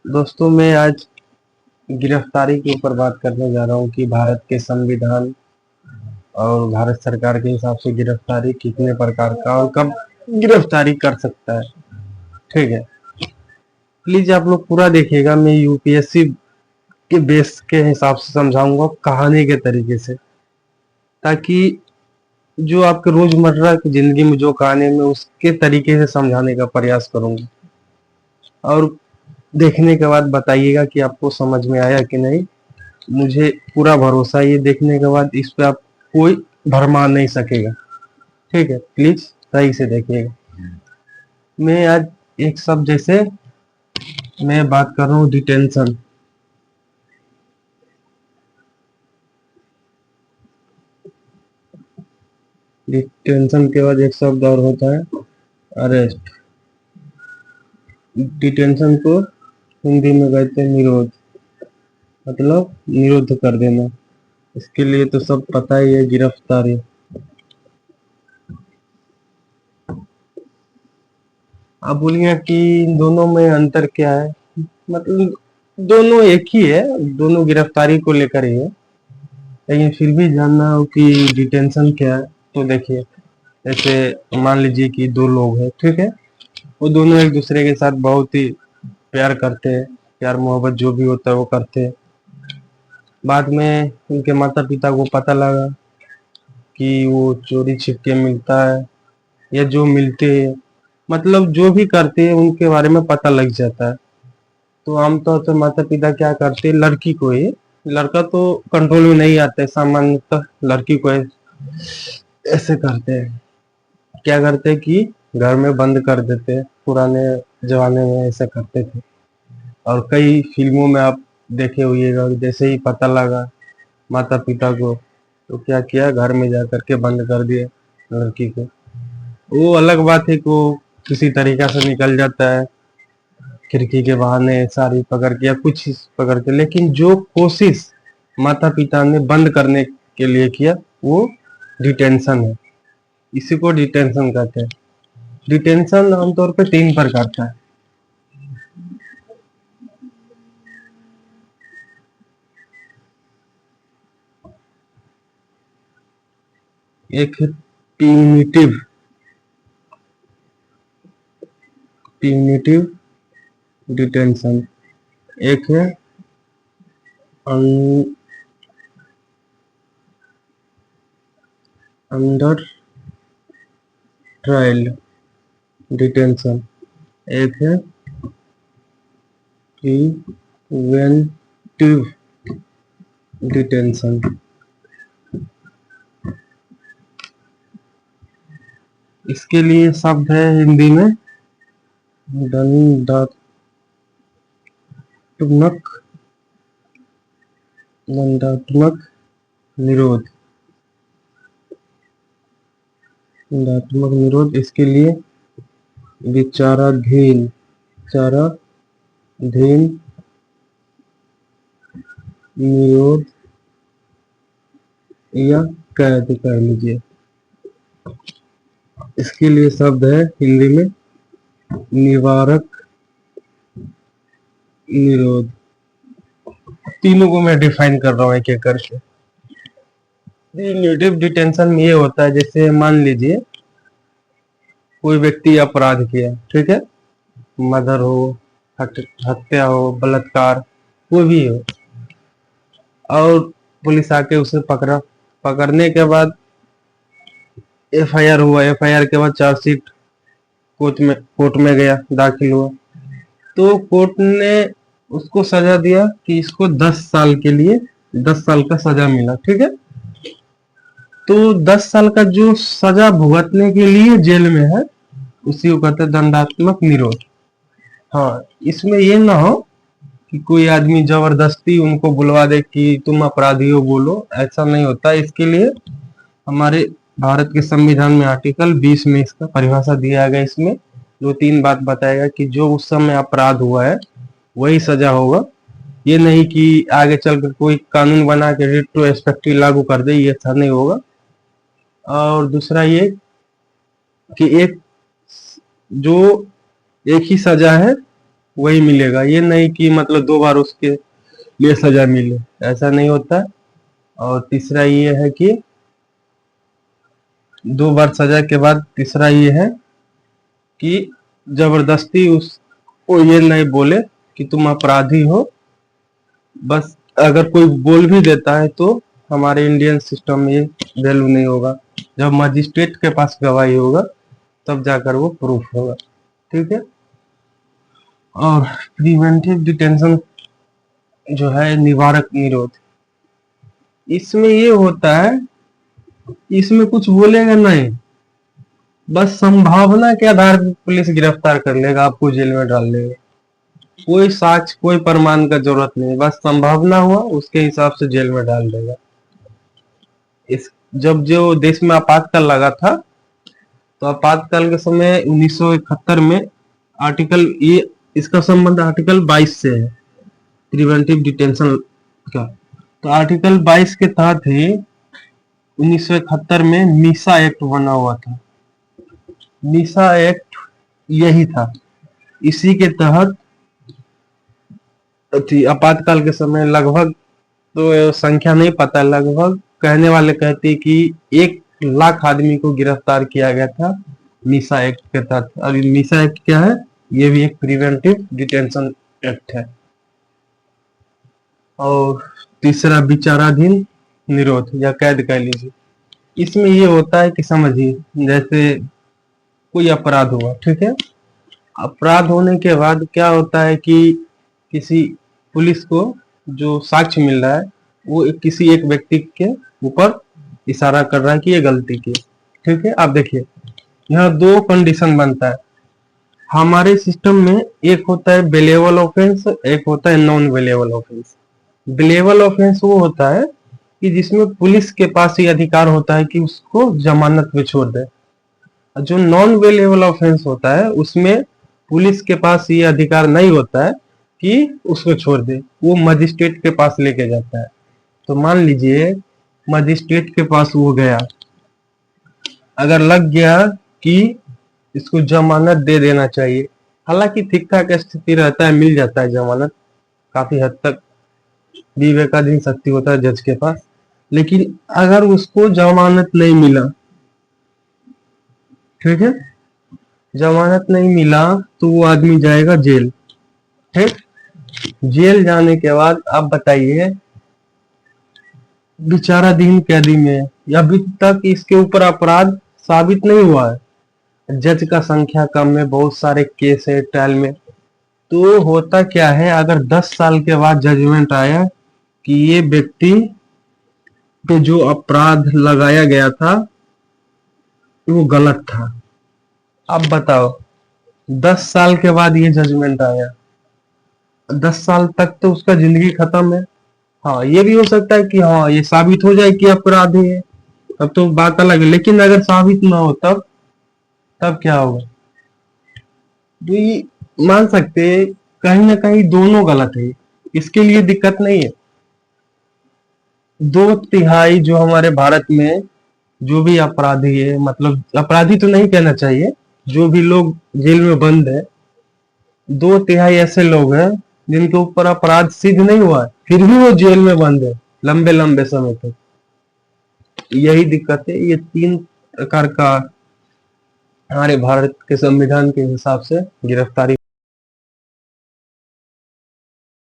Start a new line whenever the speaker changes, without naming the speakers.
दोस्तों, मैं आज गिरफ्तारी के ऊपर बात करने जा रहा हूँ कि भारत के संविधान और भारत सरकार के हिसाब से गिरफ्तारी कितने प्रकार का और कब गिरफ्तारी कर सकता है। ठीक है, प्लीज आप लोग पूरा देखिएगा। मैं यूपीएससी के बेस के हिसाब से समझाऊंगा, कहानी के तरीके से, ताकि जो आपके रोजमर्रा की जिंदगी में जो कहानी में उसके तरीके से समझाने का प्रयास करूंगा। और देखने के बाद बताइएगा कि आपको समझ में आया कि नहीं। मुझे पूरा भरोसा है, ये देखने के बाद इस पे आप कोई भरमा नहीं सकेगा। ठीक है, प्लीज सही से देखिएगा। मैं आज एक शब्द जैसे मैं बात कर रहा हूँ डिटेंशन। डिटेंशन के बाद एक शब्द और होता है अरेस्ट। डिटेंशन को हिंदी में कहते हैं निरोध, मतलब निरुद्ध कर देना। इसके लिए तो सब पता ही है, गिरफ्तारी। आप बोलिए कि इन दोनों में अंतर क्या है। मतलब दोनों एक ही है, दोनों गिरफ्तारी को लेकर ही है, लेकिन फिर भी जानना हो कि डिटेंशन क्या है। तो देखिए, जैसे मान लीजिए कि दो लोग हैं, ठीक है, वो दोनों एक दूसरे के साथ बहुत ही प्यार करते हैं, प्यार मोहब्बत जो भी होता है वो करते हैं। बाद में उनके माता पिता को पता लगा कि वो चोरी छिपके मिलता है, या जो मिलते हैं, मतलब जो भी करते हैं उनके बारे में पता लग जाता है। तो आमतौर पर माता पिता क्या करते हैं, लड़की को ही, लड़का तो कंट्रोल में नहीं आता है सामान्यतः, लड़की को ऐसे करते हैं, क्या करते हैं कि घर में बंद कर देते हैं। पुराने जमाने में ऐसा करते थे, और कई फिल्मों में आप देखे होइएगा, जैसे ही पता लगा माता पिता को तो क्या किया, घर में जा करके बंद कर दिया लड़की को। वो अलग बात है कि वो किसी तरीका से निकल जाता है, खिड़की के बहाने साड़ी पकड़ के या कुछ चीज पकड़ के, लेकिन जो कोशिश माता पिता ने बंद करने के लिए किया वो डिटेंशन है। इसी को डिटेंशन कहते हैं। डिटेंशन आमतौर पे तीन प्रकार का है। एक है प्यूनिटिव, प्यूनिटिव डिटेंशन। एक है अंडर ट्रायल डिटेंशन। एक है प्रिवेंटिव डिटेंशन। इसके लिए शब्द है हिंदी में दंडात्मक, दंडात्मक निरोध। दंडात्मक निरोध, इसके लिए विचाराधीन, विचाराधीन निरोध या कैद कह लीजिए। इसके लिए शब्द है हिंदी में निवारक निरोध। तीनों को मैं डिफाइन कर रहा हूँ एक एक करके। प्यूनिटिव डिटेंशन में ये होता है, जैसे मान लीजिए कोई व्यक्ति अपराध किया, ठीक है, मर्डर हो, हत्या हो, बलात्कार, कोई भी हो, और पुलिस आके उसे पकड़ा। पकड़ने के बाद एफआईआर हुआ, एफआईआर के बाद चार्जशीट कोर्ट में गया, दाखिल हुआ। तो कोर्ट ने उसको सजा दिया कि इसको 10 साल के लिए 10 साल का सजा मिला, ठीक है। तो 10 साल का जो सजा भुगतने के लिए जेल में है, उसी को कहते हैं दंडात्मक निरोध। हाँ, इसमें ये ना हो कि कोई आदमी जबरदस्ती उनको बुलवा दे कि तुम अपराधी हो बोलो, ऐसा नहीं होता। इसके लिए हमारे भारत के संविधान में आर्टिकल 20 में इसका परिभाषा दिया गया। इसमें दो तीन बात बताएगा कि जो उस समय अपराध हुआ है वही सजा होगा। ये नहीं कि आगे चलकर कोई कानून बना के रेट्रोस्पेक्टिव लागू कर दे, ये ऐसा नहीं होगा। और दूसरा ये कि एक जो एक ही सजा है वही मिलेगा। ये नहीं कि मतलब 2 बार उसके लिए सजा मिले, ऐसा नहीं होता। और तीसरा ये है कि 2 बार सजा के बाद तीसरा ये है कि जबरदस्ती उसको ये नहीं बोले कि तुम अपराधी हो। बस अगर कोई बोल भी देता है तो हमारे इंडियन सिस्टम में ये वैल्यू नहीं होगा। जब मजिस्ट्रेट के पास गवाही होगा तब जाकर वो प्रूफ होगा। ठीक है। और प्रिवेंटिव डिटेंशन जो है, निवारक निरोध, इसमें ये होता है, इसमें कुछ बोलेगा नहीं, बस संभावना के आधार पर पुलिस गिरफ्तार कर लेगा, आपको जेल में डाल देगा। कोई साक्ष्य कोई प्रमाण का जरूरत नहीं, बस संभावना हुआ उसके हिसाब से जेल में डाल देगा। इस जब जो देश में आपातकाल लगा था, तो आपातकाल के समय 1971 में आर्टिकल ये इसका संबंध आर्टिकल 22 से है, प्रिवेंटिव डिटेंशन का। तो आर्टिकल 22 के तहत ही 1971 में मीसा एक्ट बना हुआ था। मीसा एक्ट यही था। इसी के तहत आपातकाल के समय लगभग, तो संख्या नहीं पता, लगभग कहने वाले कहते कि 1 लाख आदमी को गिरफ्तार किया गया था मीसा एक्ट के तहत। और मीसा एक्ट क्या है? ये भी एक प्रिवेंटिव डिटेंशन एक्ट है। और तीसरा विचाराधीन निरोध या कैद कह लीजिए। इसमें ये होता है कि समझिए, जैसे कोई अपराध हुआ, ठीक है। अपराध होने के बाद क्या होता है कि किसी पुलिस को जो साक्ष्य मिल रहा है वो किसी एक व्यक्ति के ऊपर इशारा कर रहा है कि ये गलती की, ठीक है। आप देखिए, यहाँ 2 कंडीशन बनता है हमारे सिस्टम में। एक होता है बेलेबल ऑफेंस, एक होता है non bailable offence. Bailable offence वो होता है कि जिसमें पुलिस के पास ये अधिकार होता है कि उसको जमानत पे छोड़ दे। जो नॉन बेलेबल ऑफेंस होता है उसमें पुलिस के पास ये अधिकार नहीं होता है कि उसको छोड़ दे, वो मजिस्ट्रेट के पास लेके जाता है। तो मान लीजिए मजिस्ट्रेट के पास वो गया, अगर लग गया कि इसको जमानत दे देना चाहिए, हालांकि ठीक ठाक स्थिति रहता है, मिल जाता है जमानत, काफी हद तक विवेकाधीन शक्ति होता है जज के पास। लेकिन अगर उसको जमानत नहीं मिला, ठीक है, जमानत नहीं मिला तो वो आदमी जाएगा जेल। ठीक, जेल जाने के बाद आप बताइए, विचाराधीन कैदी में या अभी तक इसके ऊपर अपराध साबित नहीं हुआ है, जज का संख्या कम है, बहुत सारे केस है ट्रायल में। तो होता क्या है, अगर 10 साल के बाद जजमेंट आया कि ये व्यक्ति पे जो अपराध लगाया गया था वो गलत था, अब बताओ 10 साल के बाद ये जजमेंट आया, 10 साल तक तो उसका जिंदगी खत्म है। हाँ, ये भी हो सकता है कि हाँ ये साबित हो जाए कि अपराधी है, तब तो बात अलग है। लेकिन अगर साबित ना हो तब क्या होगा? तो ये मान सकते हैं कहीं ना कहीं दोनों गलत है, इसके लिए दिक्कत नहीं है। 2/3 जो हमारे भारत में जो भी अपराधी है, मतलब अपराधी तो नहीं कहना चाहिए, जो भी लोग जेल में बंद है, 2/3 ऐसे लोग हैं जिनके ऊपर अपराध सिद्ध नहीं हुआ है, फिर भी वो जेल में बंद है लंबे लंबे समय तक। यही दिक्कत है। ये 3 प्रकार का हमारे भारत के संविधान के हिसाब से गिरफ्तारी